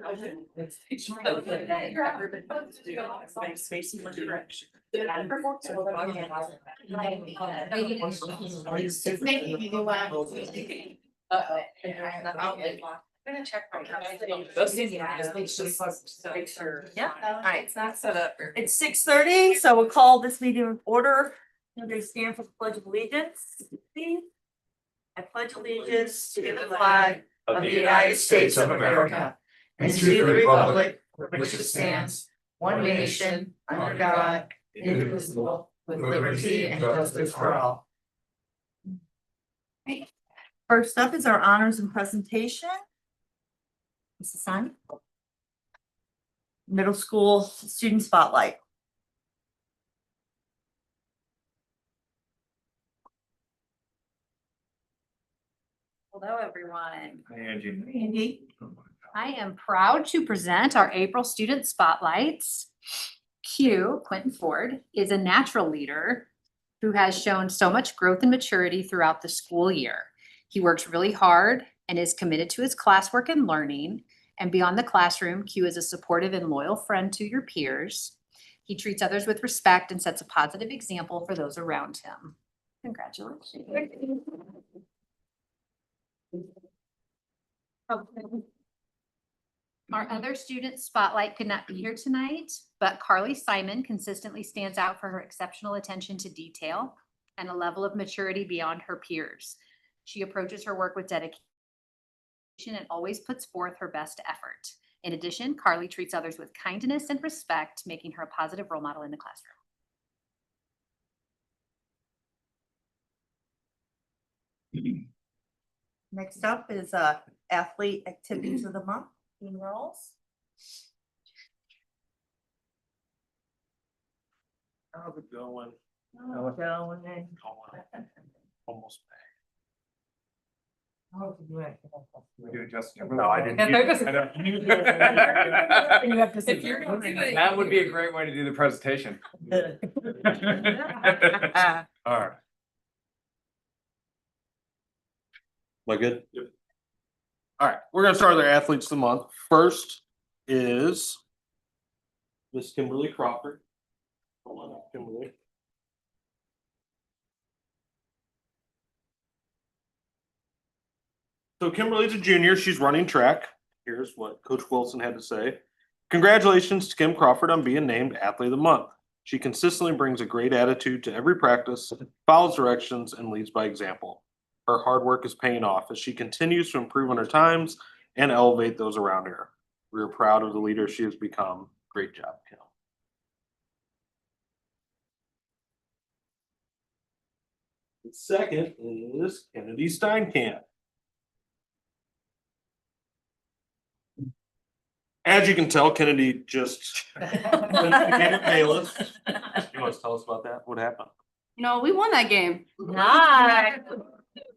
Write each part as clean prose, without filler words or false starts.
I'm gonna check. Yeah, all right, it's not set up. It's 6:30, so we'll call this meeting in order. They stand for the Pledge of Allegiance, please. I pledge allegiance to the flag of the United States of America and to the republic for which it stands, one nation, under God, indivisible, with liberty and justice for all. Okay. First up is our honors and presentation. Mrs. Simon. Middle school student spotlight. Hello, everyone. Hi, Angie. Andy. I am proud to present our April student spotlights. Q, Quentin Ford, is a natural leader who has shown so much growth and maturity throughout the school year. He works really hard and is committed to his classwork and learning. And beyond the classroom, Q is a supportive and loyal friend to your peers. He treats others with respect and sets a positive example for those around him. Congratulations. Our other student spotlight could not be here tonight, but Carly Simon consistently stands out for her exceptional attention to detail and a level of maturity beyond her peers. She approaches her work with dedication and always puts forth her best effort. In addition, Carly treats others with kindness and respect, making her a positive role model in the classroom. Next up is athlete activities of the month, team roles. How's it going? Almost. We do just. No, I didn't. That would be a great way to do the presentation. All right. Am I good? All right, we're gonna start with our athletes of the month. First is Miss Kimberly Crawford. Hold on, Kimberly. So Kimberly's a junior. She's running track. Here's what Coach Wilson had to say. Congratulations to Kim Crawford on being named Athlete of the Month. She consistently brings a great attitude to every practice, follows directions, and leads by example. Her hard work is paying off as she continues to improve on her times and elevate those around her. We are proud of the leader she has become. Great job, Kim. The second is Kennedy Steinkamp. As you can tell, Kennedy just became a Bayless. You want to tell us about that? What happened? No, we won that game. Nice.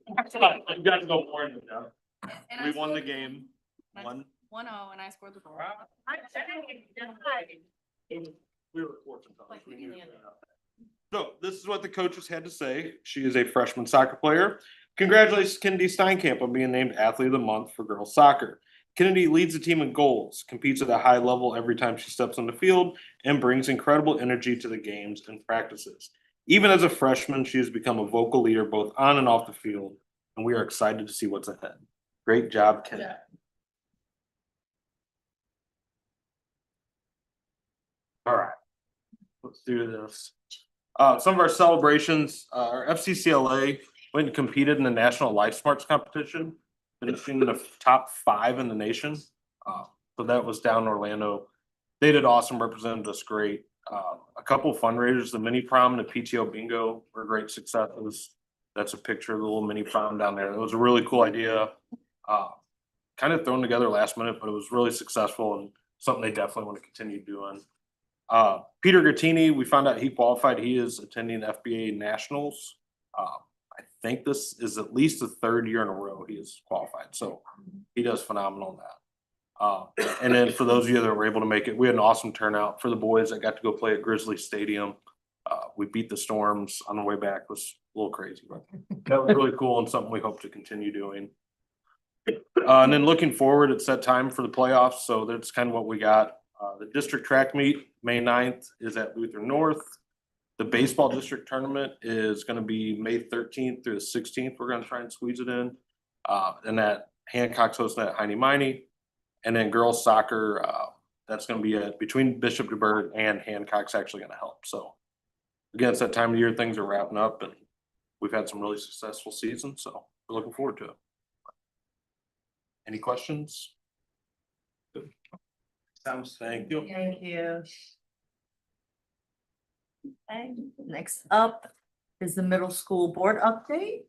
You got to go more into that. We won the game. 1-0, 1-0, and I scored the goal. We were fortunate. So this is what the coaches had to say. She is a freshman soccer player. Congratulations, Kennedy Steinkamp, on being named Athlete of the Month for girls soccer. Kennedy leads the team in goals, competes at a high level every time she steps on the field, and brings incredible energy to the games and practices. Even as a freshman, she has become a vocal leader both on and off the field, and we are excited to see what's ahead. Great job, Kennedy. Yeah. All right, let's do this. Some of our celebrations, our FCCLA went and competed in the National Life Smarts competition, finishing in the top 5 in the nation. So that was down in Orlando. They did awesome, represented us great. A couple of fundraisers, the mini prom and the PTO bingo were great successes. That's a picture of the little mini prom down there. It was a really cool idea. Kind of thrown together last minute, but it was really successful and something they definitely want to continue doing. Peter Gattini, we found out he qualified. He is attending FBA Nationals. I think this is at least the 3rd year in a row he is qualified. So he does phenomenal in that. And then for those of you that were able to make it, we had an awesome turnout for the boys that got to go play at Grizzly Stadium. We beat the Storms on the way back. It was a little crazy, but that was really cool and something we hope to continue doing. And then looking forward, it's that time for the playoffs, so that's kind of what we got. The district track meet, May 9th, is at Luther North. The baseball district tournament is gonna be May 13th through the 16th. We're gonna try and squeeze it in. And that Hancock's hosting at Heine Miney. And then girls soccer, that's gonna be between Bishop DeBerg and Hancock's actually gonna help. So again, it's that time of year, things are wrapping up and we've had some really successful seasons, so we're looking forward to it. Any questions? Good. Sounds, thank you. Thank you. Okay, next up is the middle school board update.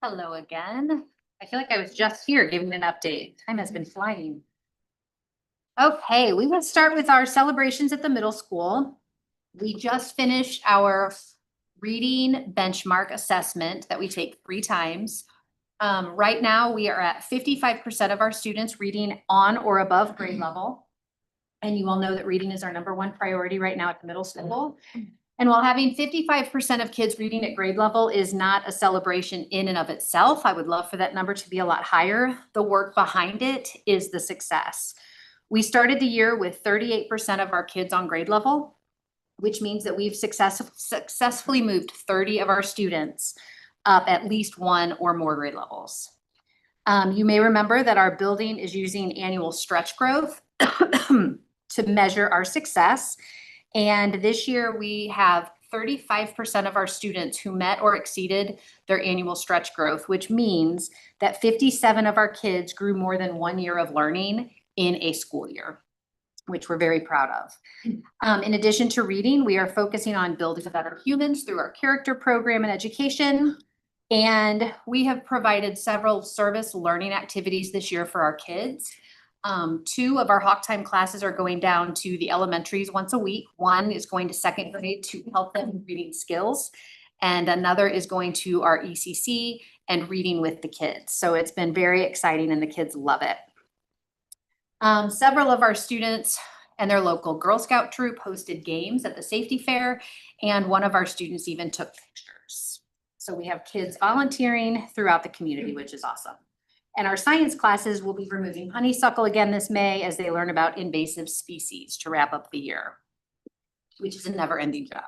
Hello again. I feel like I was just here giving an update. Time has been flying. Okay, we will start with our celebrations at the middle school. We just finished our reading benchmark assessment that we take 3 times. Right now, we are at 55% of our students reading on or above grade level. And you all know that reading is our #1 priority right now at the middle school. And while having 55% of kids reading at grade level is not a celebration in and of itself, I would love for that number to be a lot higher. The work behind it is the success. We started the year with 38% of our kids on grade level, which means that we've successfully moved 30 of our students up at least 1 or more grade levels. You may remember that our building is using annual stretch growth to measure our success. And this year we have 35% of our students who met or exceeded their annual stretch growth, which means that 57 of our kids grew more than 1 year of learning in a school year, which we're very proud of. In addition to reading, we are focusing on building better humans through our character program and education. And we have provided several service learning activities this year for our kids. 2 of our Hawk Time classes are going down to the elementaries once a week. 1 is going to 2nd grade to help them with reading skills. And another is going to our ECC and reading with the kids. So it's been very exciting and the kids love it. Several of our students and their local Girl Scout troop hosted games at the safety fair, and one of our students even took pictures. So we have kids volunteering throughout the community, which is awesome. And our science classes will be removing honeysuckle again this May as they learn about invasive species to wrap up the year, which is a never-ending job.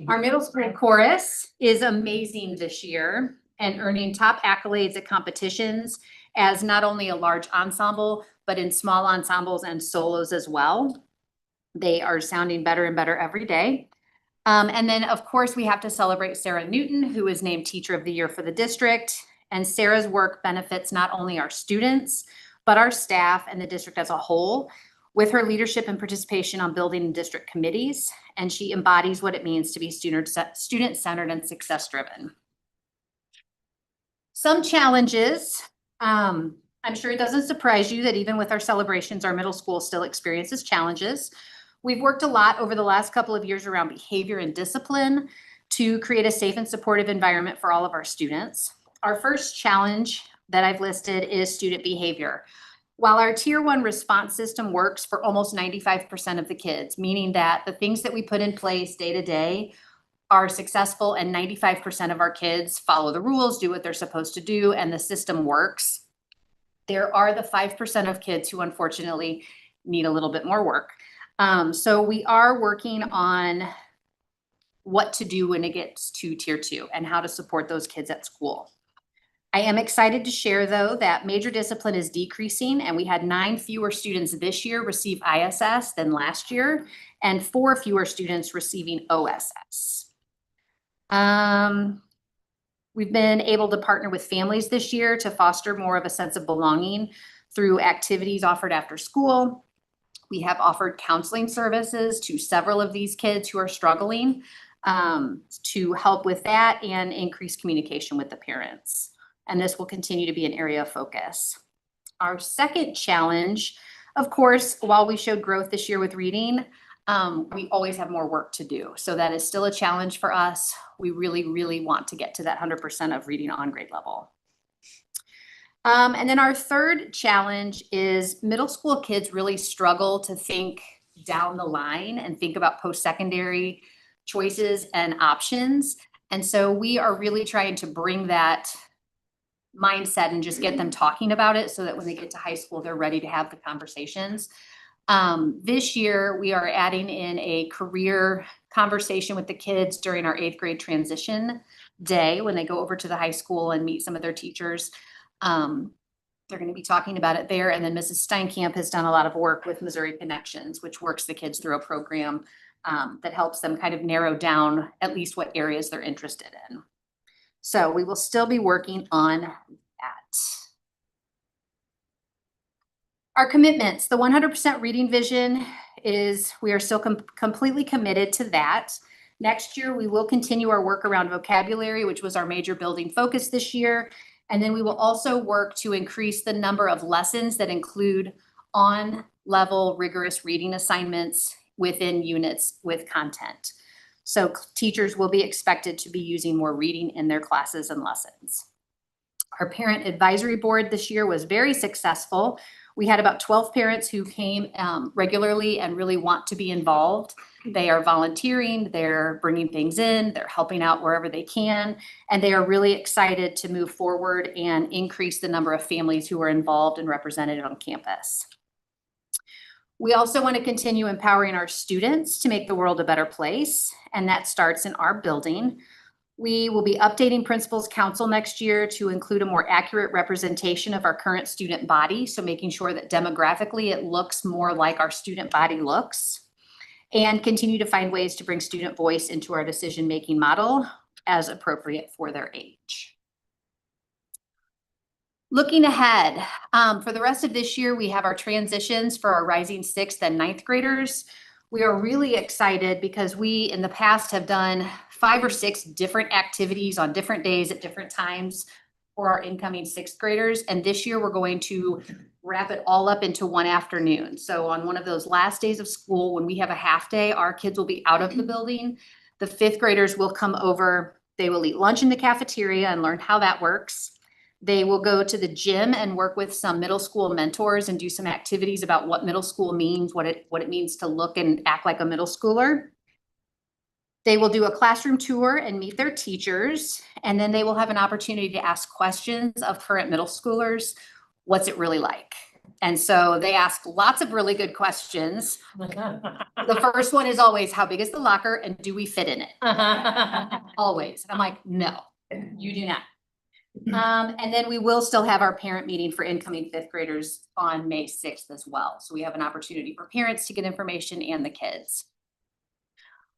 Our middle school chorus is amazing this year and earning top accolades at competitions as not only a large ensemble, but in small ensembles and solos as well. They are sounding better and better every day. And then, of course, we have to celebrate Sarah Newton, who was named Teacher of the Year for the district. And Sarah's work benefits not only our students, but our staff and the district as a whole with her leadership and participation on building district committees. And she embodies what it means to be student-centered and success-driven. Some challenges. I'm sure it doesn't surprise you that even with our celebrations, our middle school still experiences challenges. We've worked a lot over the last couple of years around behavior and discipline to create a safe and supportive environment for all of our students. Our first challenge that I've listed is student behavior. While our tier 1 response system works for almost 95% of the kids, meaning that the things that we put in place day to day are successful and 95% of our kids follow the rules, do what they're supposed to do, and the system works. There are the 5% of kids who unfortunately need a little bit more work. So we are working on what to do when it gets to tier 2 and how to support those kids at school. I am excited to share, though, that major discipline is decreasing, and we had 9 fewer students this year receive ISS than last year, and 4 fewer students receiving OSS. We've been able to partner with families this year to foster more of a sense of belonging through activities offered after school. We have offered counseling services to several of these kids who are struggling to help with that and increase communication with the parents. And this will continue to be an area of focus. Our second challenge, of course, while we showed growth this year with reading, we always have more work to do. So that is still a challenge for us. We really, really want to get to that 100% of reading on grade level. And then our third challenge is middle school kids really struggle to think down the line and think about post-secondary choices and options. And so we are really trying to bring that mindset and just get them talking about it so that when they get to high school, they're ready to have the conversations. This year, we are adding in a career conversation with the kids during our 8th grade transition day when they go over to the high school and meet some of their teachers. They're going to be talking about it there. And then Mrs. Steinkamp has done a lot of work with Missouri Connections, which works the kids through a program that helps them kind of narrow down at least what areas they're interested in. So we will still be working on that. Our commitments, the 100% reading vision is, we are still completely committed to that. Next year, we will continue our work around vocabulary, which was our major building focus this year. And then we will also work to increase the number of lessons that include on-level rigorous reading assignments within units with content. So teachers will be expected to be using more reading in their classes and lessons. Our parent advisory board this year was very successful. We had about 12 parents who came regularly and really want to be involved. They are volunteering, they're bringing things in, they're helping out wherever they can, and they are really excited to move forward and increase the number of families who are involved and represented on campus. We also want to continue empowering our students to make the world a better place, and that starts in our building. We will be updating Principals Council next year to include a more accurate representation of our current student body, so making sure that demographically it looks more like our student body looks, and continue to find ways to bring student voice into our decision-making model as appropriate for their age. Looking ahead, for the rest of this year, we have our transitions for our rising 6th and 9th graders. We are really excited because we in the past have done 5 or 6 different activities on different days at different times for our incoming 6th graders. And this year we're going to wrap it all up into one afternoon. So on one of those last days of school, when we have a half day, our kids will be out of the building. The 5th graders will come over. They will eat lunch in the cafeteria and learn how that works. They will go to the gym and work with some middle school mentors and do some activities about what middle school means, what it means to look and act like a middle schooler. They will do a classroom tour and meet their teachers, and then they will have an opportunity to ask questions of current middle schoolers. What's it really like? And so they ask lots of really good questions. The first one is always, how big is the locker and do we fit in it? Always. And I'm like, no, you do not. And then we will still have our parent meeting for incoming 5th graders on May 6th as well. So we have an opportunity for parents to get information and the kids.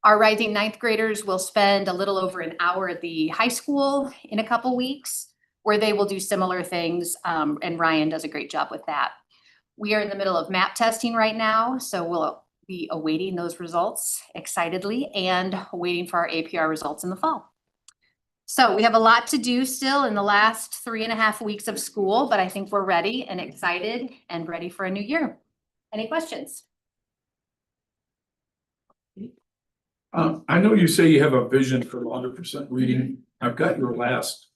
Our rising 9th graders will spend a little over an hour at the high school in a couple weeks where they will do similar things. And Ryan does a great job with that. We are in the middle of map testing right now. So we'll be awaiting those results excitedly and waiting for our APR results in the fall. So we have a lot to do still in the last 3.5 weeks of school, but I think we're ready and excited and ready for a new year. Any questions? I know you say you have a vision for 100% reading. I've got your last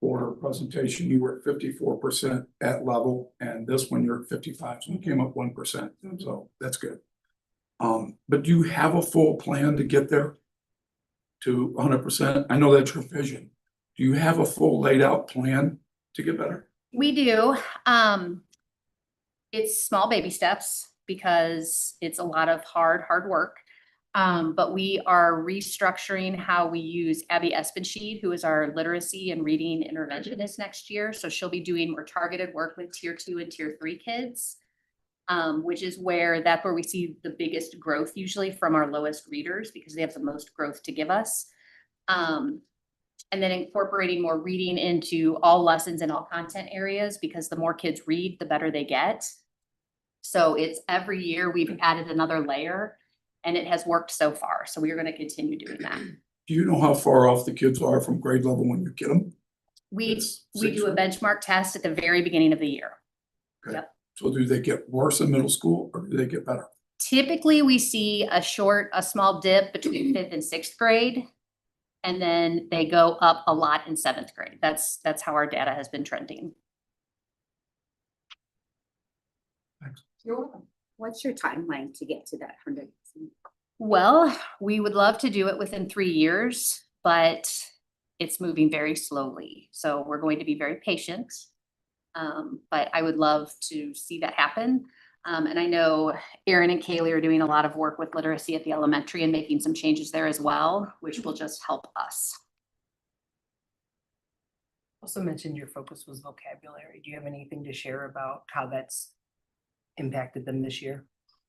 quarter presentation. You were at 54% at level, and this one you're at 55. So you came up 1%. So that's good. But do you have a full plan to get there to 100%? I know that's your vision. Do you have a full laid out plan to get better? We do. It's small baby steps because it's a lot of hard work. But we are restructuring how we use Abby Espensheed, who is our literacy and reading interventionist next year. So she'll be doing more targeted work with tier 2 and tier 3 kids, which is that's where we see the biggest growth usually from our lowest readers because they have the most growth to give us. And then incorporating more reading into all lessons and all content areas because the more kids read, the better they get. So it's every year we've added another layer. And it has worked so far. So we are going to continue doing that. Do you know how far off the kids are from grade level when you get them? We do a benchmark test at the very beginning of the year. Okay. Yep. So do they get worse in middle school or do they get better? Typically, we see a small dip between 5th and 6th grade. And then they go up a lot in 7th grade. That's how our data has been trending. What's your timeline to get to that 100%? Well, we would love to do it within 3 years, but it's moving very slowly. So we're going to be very patient. But I would love to see that happen. And I know Erin and Kaylee are doing a lot of work with literacy at the elementary and making some changes there as well, which will just help us. Also mentioned your focus was vocabulary. Do you have anything to share about how that's impacted them this year?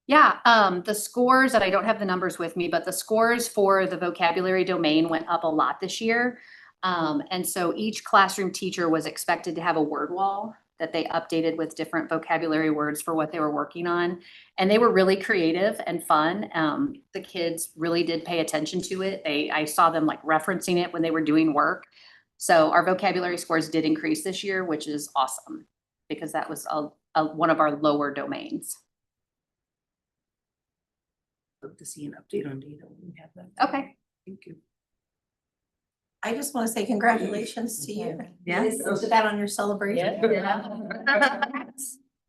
Yeah, the scores, and I don't have the numbers with me, but the scores for the vocabulary domain went up a lot this year. And so each classroom teacher was expected to have a word wall that they updated with different vocabulary words for what they were working on. And they were really creative and fun. The kids really did pay attention to it. I saw them like referencing it when they were doing work. So our vocabulary scores did increase this year, which is awesome because that was one of our lower domains. Love to see an update on data when we have that. Okay. Thank you. I just want to say congratulations to you. Yes. Put that on your celebration.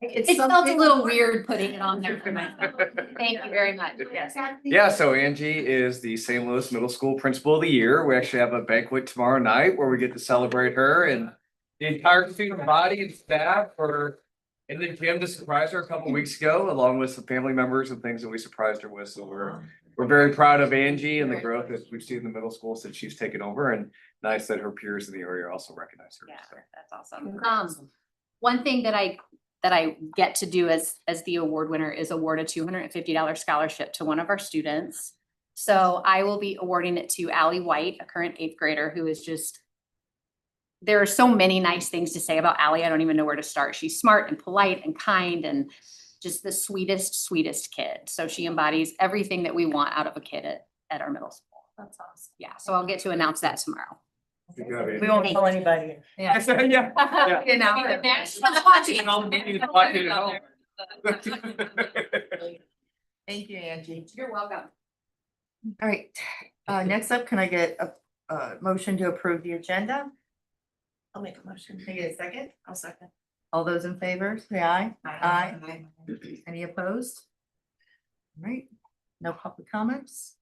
It felt a little weird putting it on there for myself. Thank you very much. Yes. Yeah, so Angie is the St. Louis Middle School Principal of the Year. We actually have a banquet tomorrow night where we get to celebrate her, and the entire student body and staff were in the gym to surprise her a couple weeks ago, along with some family members and things that we surprised her with. So we're very proud of Angie and the growth that we've seen in the middle school since she's taken over, and nice that her peers in the area also recognize her. Yeah, So. that's awesome. One thing that I get to do as the award winner is award a $250 scholarship to one of our students. So I will be awarding it to Allie White, a current 8th grader who is just, there are so many nice things to say about Allie. I don't even know where to start. She's smart and polite and kind and just the sweetest kid. So she embodies everything that we want out of a kid at our middle school. That's awesome. Yeah, so I'll get to announce that tomorrow. Good job, Angie. We won't tell anybody. Yeah. Yeah. You know, And all the meetings watching at home. Thank you, Angie. You're welcome. All right, next up, can I get a motion to approve the agenda? I'll make a motion. Can I get a second? I'll second. All those in favor, say aye. Aye. Any opposed? All right, no public comments?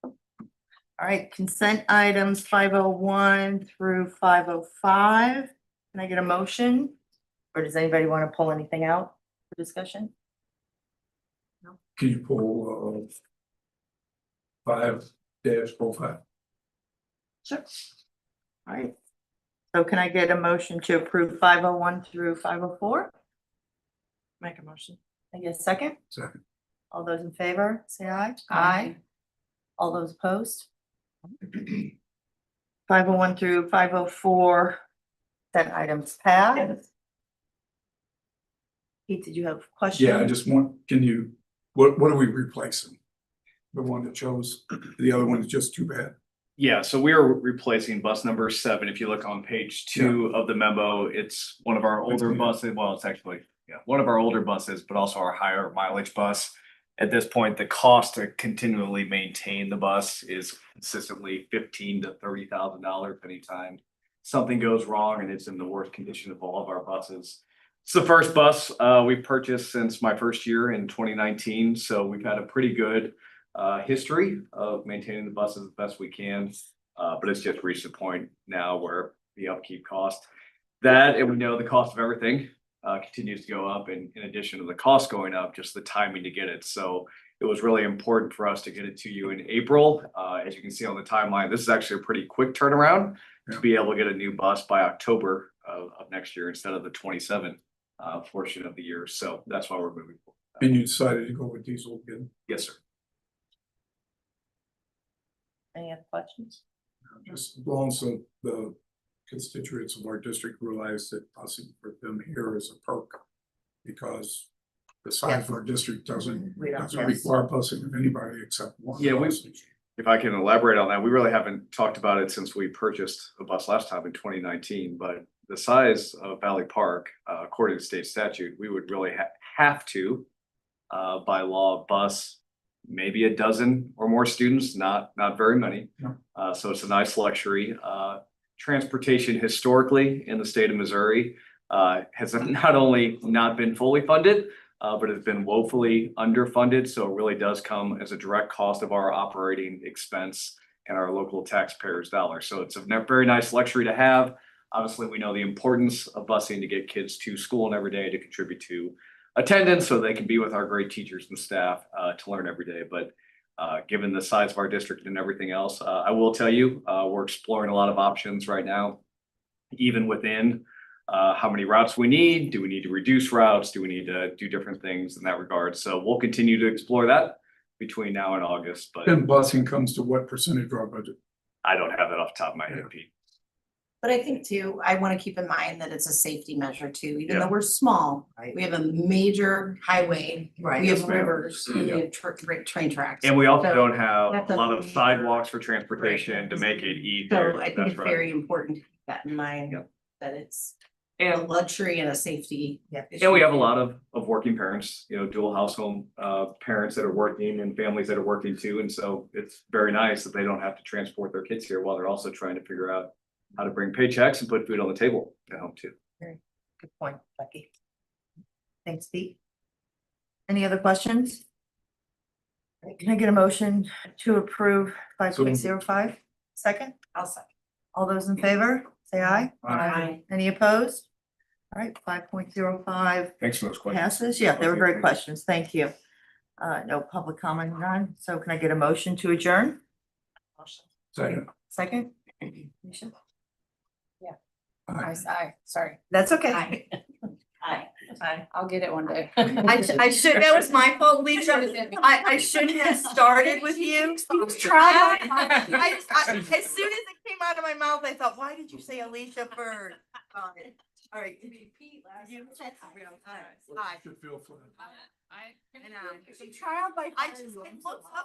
All right, consent items 501 through 505. Can I get a motion? Or does anybody want to pull anything out for discussion? Can you pull 5-05? Sure. All right. So can I get a motion to approve 501 through 504? Make a motion. I get a second? Second. All those in favor, say aye. Aye. All those opposed? 501 through 504, that items passed. Pete, did you have a question? Yeah, I just want, what are we replacing? The one that shows, the other one is just too bad. Yeah, so we are replacing bus number 7. If you look on page 2 of the memo, it's one of our older buses. Well, it's actually, one of our older buses, but also our higher mileage bus. At this point, the cost to continually maintain the bus is consistently $15,000 to $30,000 anytime something goes wrong and it's in the worst condition of all of our buses. It's the first bus we purchased since my first year in 2019, so we've had a pretty good history of maintaining the buses as best we can, but it's just reached a point now where the upkeep cost that, and we know the cost of everything continues to go up, and in addition to the cost going up, just the timing to get it. So it was really important for us to get it to you in April. As you can see on the timeline, this is actually a pretty quick turnaround to be able to get a new bus by October of next year instead of the 27 portion of the year. So that's why we're moving forward. And you decided to go with diesel again? Yes, sir. Any other questions? Just also the constituents of our district realize that busing for them here is a perk. Because the size of our district doesn't require busing of anybody except one. Yeah, bus. If I can elaborate on that, we really haven't talked about it since we purchased a bus last time in 2019, but the size of Valley Park, according to state statute, we would really have to, by law, bus maybe a dozen or more students, not very many. No. So it's a nice luxury. Transportation historically in the state of Missouri has not only not been fully funded, but it's been woefully underfunded, so it really does come as a direct cost of our operating expense and our local taxpayers' dollars. So it's a very nice luxury to have. Obviously, we know the importance of busing to get kids to school and every day to contribute to attendance so they can be with our great teachers and staff to learn every day. But given the size of our district and everything else, I will tell you, we're exploring a lot of options right now, even within how many routes we need. Do we need to reduce routes? Do we need to do different things in that regard? So we'll continue to explore that between now and August, but And busing comes to what percentage of our budget? I don't have that off the top of my head, Pete. But I think too, I want to keep in mind that it's a safety measure too, even Yeah. though we're small. Right. We have a major highway, Right. we have Yes, ma'am. rivers, we have train tracks. And we also So don't have that's a a lot of major- sidewalks for transportation to make it easier. So I think That's it's right. very important to keep that in mind, Yep. that it's a And luxury and a safety. And we have a lot of working parents, you know, dual household parents that are working and families that are working too. And so it's very nice that they don't have to transport their kids here while they're also trying to figure out how to bring paychecks and put food on the table at home too. Good point, Becky. Thanks, Pete. Any other questions? Can I get a motion to approve 5.05? Second? I'll second. All those in favor, say aye. Aye. Any opposed? All right, 5.05 Thanks for those questions. passes. Yeah, they were Okay, great thank you. questions. Thank you. No public comment on, so can I get a motion to adjourn? Second. Second? Misha? Aye, sorry. That's okay. Aye. Aye. I'll get it one day. I should, that was my fault, Lisa. I shouldn't have started with you. Try. As soon as it came out of my mouth, I thought, why did you say Alicia first? All right. You said- Aye. Should feel for it. I. And, I just, it looks up